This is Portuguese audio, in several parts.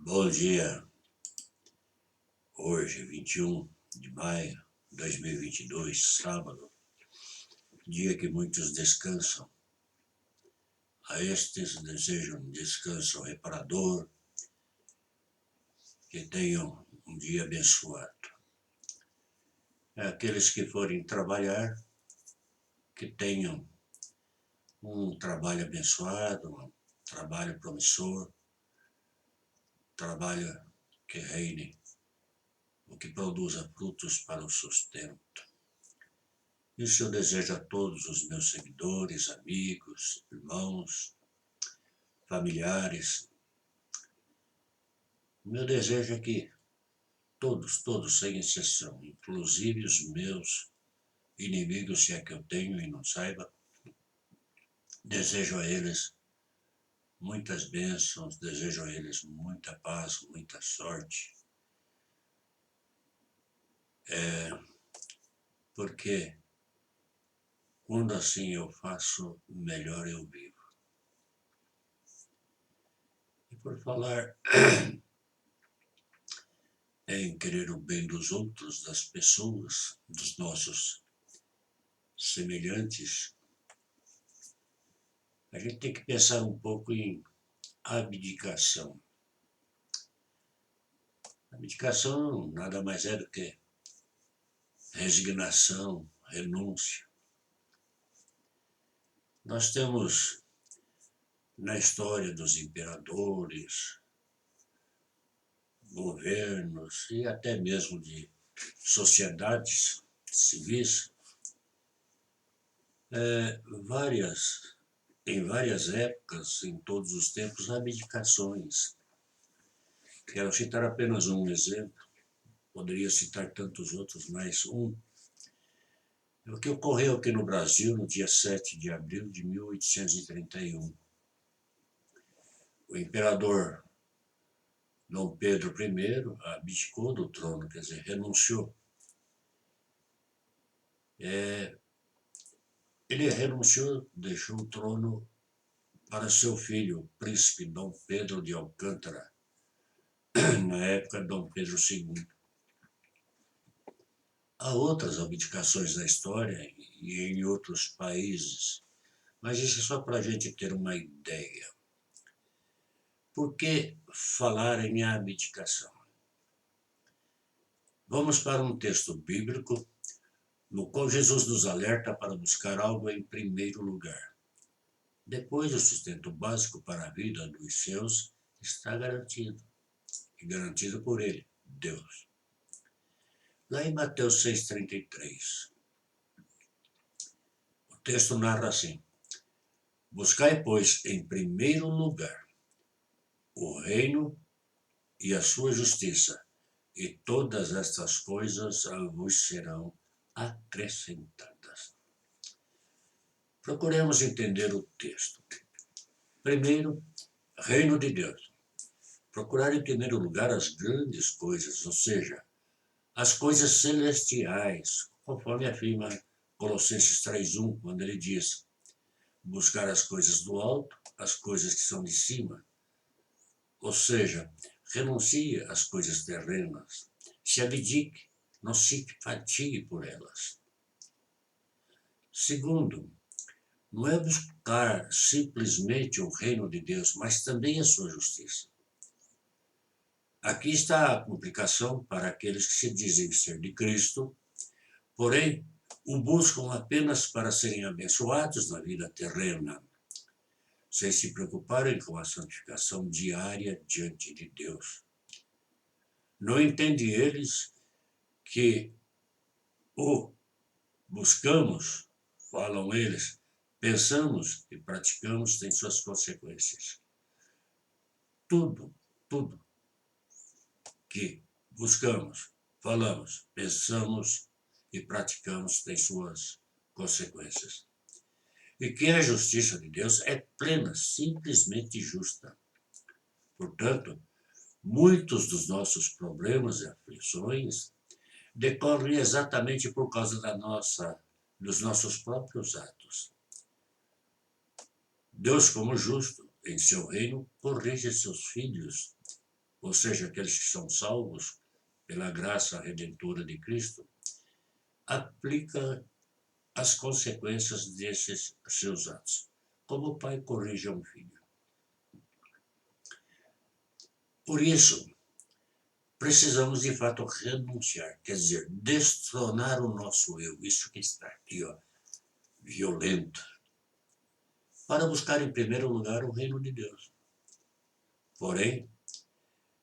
Bom dia. Hoje, 21 de maio de 2022, sábado, dia que muitos descansam. A estes desejo um descanso reparador, que tenham um dia abençoado. Aqueles que forem trabalhar, que tenham um trabalho abençoado, um trabalho promissor, trabalho que reine, o que produza frutos para o sustento. Isso eu desejo a todos os meus seguidores, amigos, irmãos, familiares. O meu desejo é que todos, sem exceção, inclusive os meus inimigos, se é que eu tenho e não saiba, desejo a eles muitas bênçãos, desejo a eles muita paz, muita sorte. Porque quando assim eu faço, melhor eu vivo. E por falar em querer o bem dos outros, das pessoas, dos nossos semelhantes, a gente tem que pensar um pouco em abdicação. Abdicação nada mais é do que resignação, renúncia. Nós temos na história dos imperadores, governos e até mesmo de sociedades civis, em várias épocas, em todos os tempos, abdicações. Quero citar apenas um exemplo, poderia citar tantos outros, mas o que ocorreu aqui no Brasil no dia 7 de abril de 1831. O imperador Dom Pedro I abdicou do trono, quer dizer, renunciou. Ele renunciou, deixou o trono para seu filho, o príncipe Dom Pedro de Alcântara, na época Dom Pedro II. Há outras abdicações na história e em outros países, mas isso é só para a gente ter uma ideia. Por que falar em abdicação? Vamos para um texto bíblico no qual Jesus nos alerta para buscar algo em primeiro lugar. Depois, o sustento básico para a vida dos seus está garantido, e garantido por Ele, Deus. Lá em Mateus 6,33, o texto narra assim: buscai, pois, em primeiro lugar o reino e a sua justiça, e todas estas coisas vos serão acrescentadas. Procuremos entender o texto. Primeiro, reino de Deus. Procurar em primeiro lugar as grandes coisas, ou seja, as coisas celestiais, conforme afirma Colossenses 3,1, quando ele diz: buscar as coisas do alto, as coisas que são de cima. Ou seja, renuncie às coisas terrenas, se abdique, não se fatigue por elas. Segundo, não é buscar simplesmente o reino de Deus, mas também a sua justiça. Aqui está a complicação para aqueles que se dizem ser de Cristo, porém o buscam apenas para serem abençoados na vida terrena, sem se preocuparem com a santificação diária diante de Deus. Não entendem eles que o buscamos, falam eles, pensamos e praticamos tem suas consequências. Tudo que buscamos, falamos, pensamos e praticamos tem suas consequências. E que a justiça de Deus é plena, simplesmente justa. Portanto, muitos dos nossos problemas e aflições decorrem exatamente por causa dos nossos próprios atos. Deus, como justo, em seu reino, corrige seus filhos ou seja, aqueles que são salvos pela graça redentora de Cristo, aplica as consequências desses seus atos, como o pai corrige um filho. Por isso, precisamos de fato renunciar, quer dizer, destronar o nosso eu, isso que está aqui, ó, violento, para buscar em primeiro lugar o reino de Deus. Porém,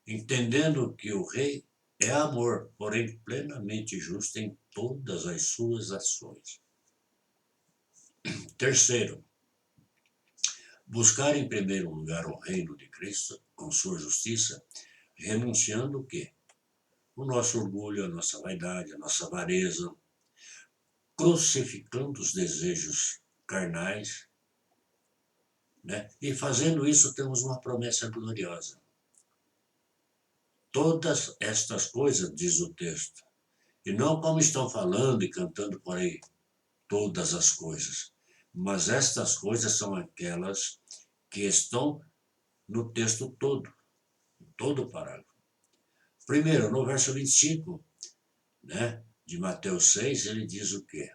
entendendo que o rei é amor, porém plenamente justo em todas as suas ações. Terceiro, buscar em primeiro lugar o reino de Cristo com sua justiça, renunciando o quê? O nosso orgulho, a nossa vaidade, a nossa avareza, crucificando os desejos carnais, né? E fazendo isso temos uma promessa gloriosa. Todas estas coisas, diz o texto, e não como estão falando e cantando por aí, todas as coisas, mas estas coisas são aquelas que estão no texto todo o parágrafo. Primeiro, no verso 25, né, de Mateus 6, ele diz o quê?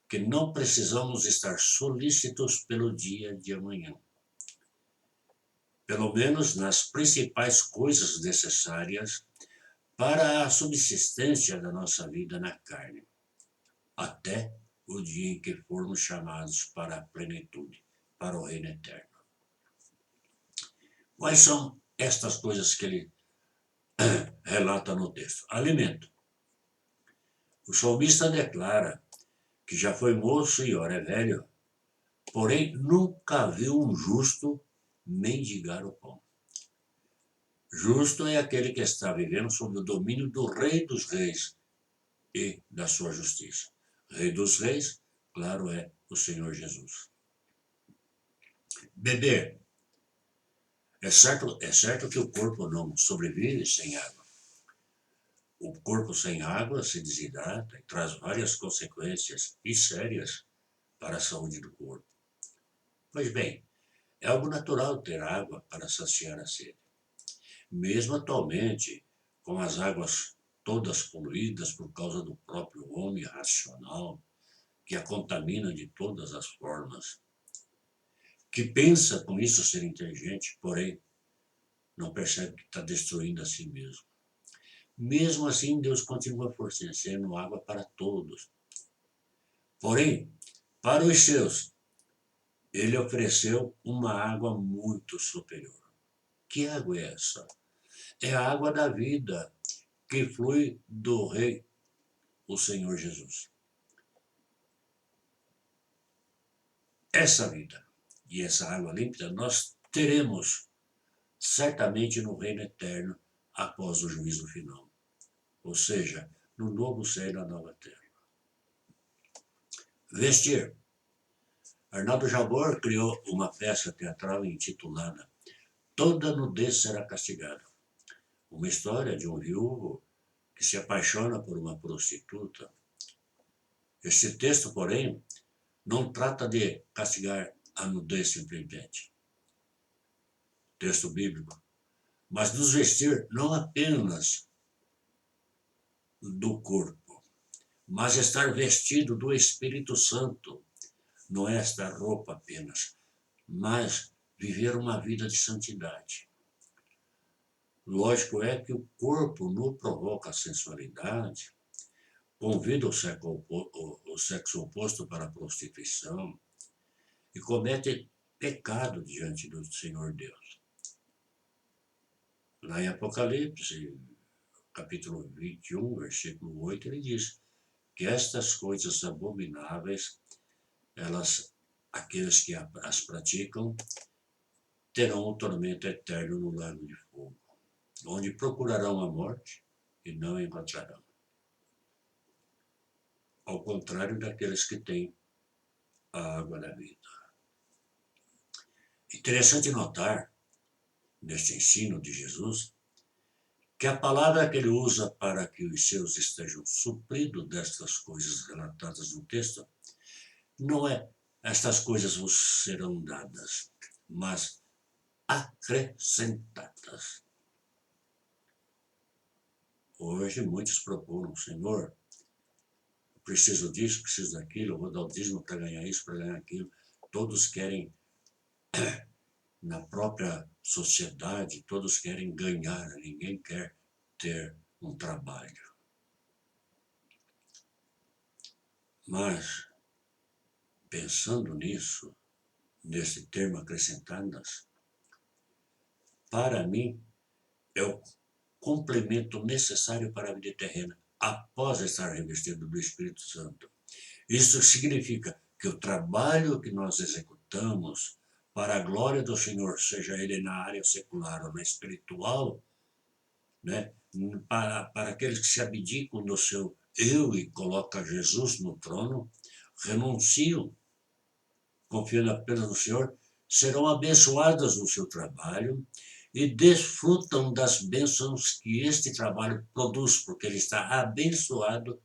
Que não precisamos estar solícitos pelo dia de amanhã. Pelo menos nas principais coisas necessárias para a subsistência da nossa vida na carne, até o dia em que formos chamados para a plenitude, para o reino eterno. Quais são estas coisas que ele relata no texto? Alimento. O salmista declara que já foi moço e ora é velho, porém nunca viu um justo mendigar o pão. Justo é aquele que está vivendo sob o domínio do Rei dos Reis e da sua justiça. Rei dos Reis, claro, é o Senhor Jesus. Beber. É certo que o corpo não sobrevive sem água. O corpo sem água se desidrata e traz várias consequências e sérias para a saúde do corpo. Pois bem, é algo natural ter água para saciar a sede. Mesmo atualmente, com as águas todas poluídas por causa do próprio homem racional, que a contamina de todas as formas, que pensa com isso ser inteligente, porém não percebe que está destruindo a si mesmo. Mesmo assim, Deus continua fornecendo água para todos. Porém, para os seus, ele ofereceu uma água muito superior. Que água é essa? É a água da vida que flui do Rei, o Senhor Jesus. Essa vida e essa água límpida nós teremos certamente no reino eterno após o juízo final. Ou seja, no novo céu e na nova terra. Vestir. Arnaldo Jabor criou uma peça teatral intitulada Toda Nudez Será Castigada. Uma história de um viúvo que se apaixona por uma prostituta. Este texto, porém, não trata de castigar a nudez simplesmente, texto bíblico, mas nos vestir não apenas do corpo, mas estar vestido do Espírito Santo. Não é esta roupa apenas, mas viver uma vida de santidade. Lógico é que o corpo não provoca a sensualidade, convida o sexo oposto para a prostituição e comete pecado diante do Senhor Deus. Lá em Apocalipse, capítulo 21, versículo 8, ele diz que estas coisas abomináveis, aqueles que as praticam, terão o tormento eterno no lago de fogo, onde procurarão a morte e não a encontrarão. Ao contrário daqueles que têm a água da vida. Interessante notar, neste ensino de Jesus, que a palavra que ele usa para que os seus estejam supridos destas coisas relatadas no texto, não é estas coisas vos serão dadas, mas acrescentadas. Hoje muitos procuram, Senhor, preciso disso, preciso daquilo, vou dar o dízimo para ganhar isso, para ganhar aquilo. Todos querem, na própria sociedade, todos querem ganhar, ninguém quer ter um trabalho. Mas, pensando nisso, nesse termo acrescentadas, para mim, é o complemento necessário para a vida terrena, após estar revestido do Espírito Santo. Isso significa que o trabalho que nós executamos para a glória do Senhor, seja ele na área secular ou na espiritual, né, para aqueles que se abdicam do seu eu e colocam Jesus no trono, renunciam, confiando apenas no Senhor, serão abençoadas no seu trabalho e desfrutam das bênçãos que este trabalho produz, porque ele está abençoado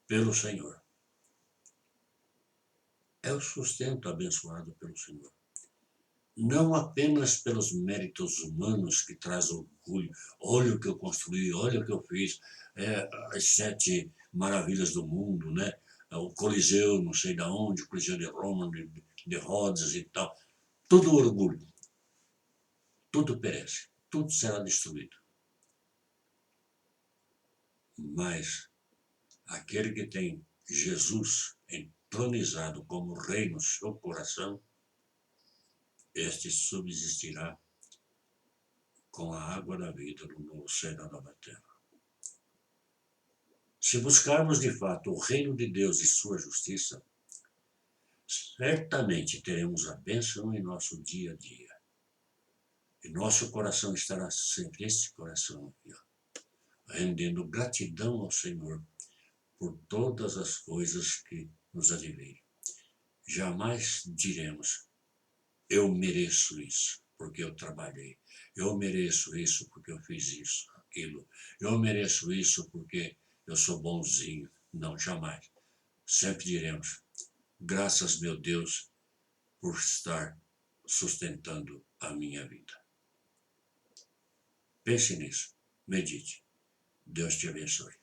pelo Senhor. É o sustento abençoado pelo Senhor. Não apenas pelos méritos humanos que traz orgulho. Olha o que eu construí, olha o que eu fiz. As 7 maravilhas do mundo, né? O Coliseu, não sei de onde, o Coliseu de Roma, de Rhodes e tal. Tudo orgulho. Tudo perece. Tudo será destruído. Mas aquele que tem Jesus entronizado como rei no seu coração, este subsistirá com a água da vida no novo céu e na nova terra. Se buscarmos de fato o reino de Deus e sua justiça, certamente teremos a bênção em nosso dia a dia. E nosso coração estará sempre, esse coração aqui, ó, rendendo gratidão ao Senhor por todas as coisas que nos advêm. Jamais diremos, eu mereço isso, porque eu trabalhei. Eu mereço isso, porque eu fiz isso, aquilo. Eu mereço isso, porque eu sou bonzinho. Não, jamais. Sempre diremos, graças, meu Deus, por estar sustentando a minha vida. Pense nisso. Medite. Deus te abençoe.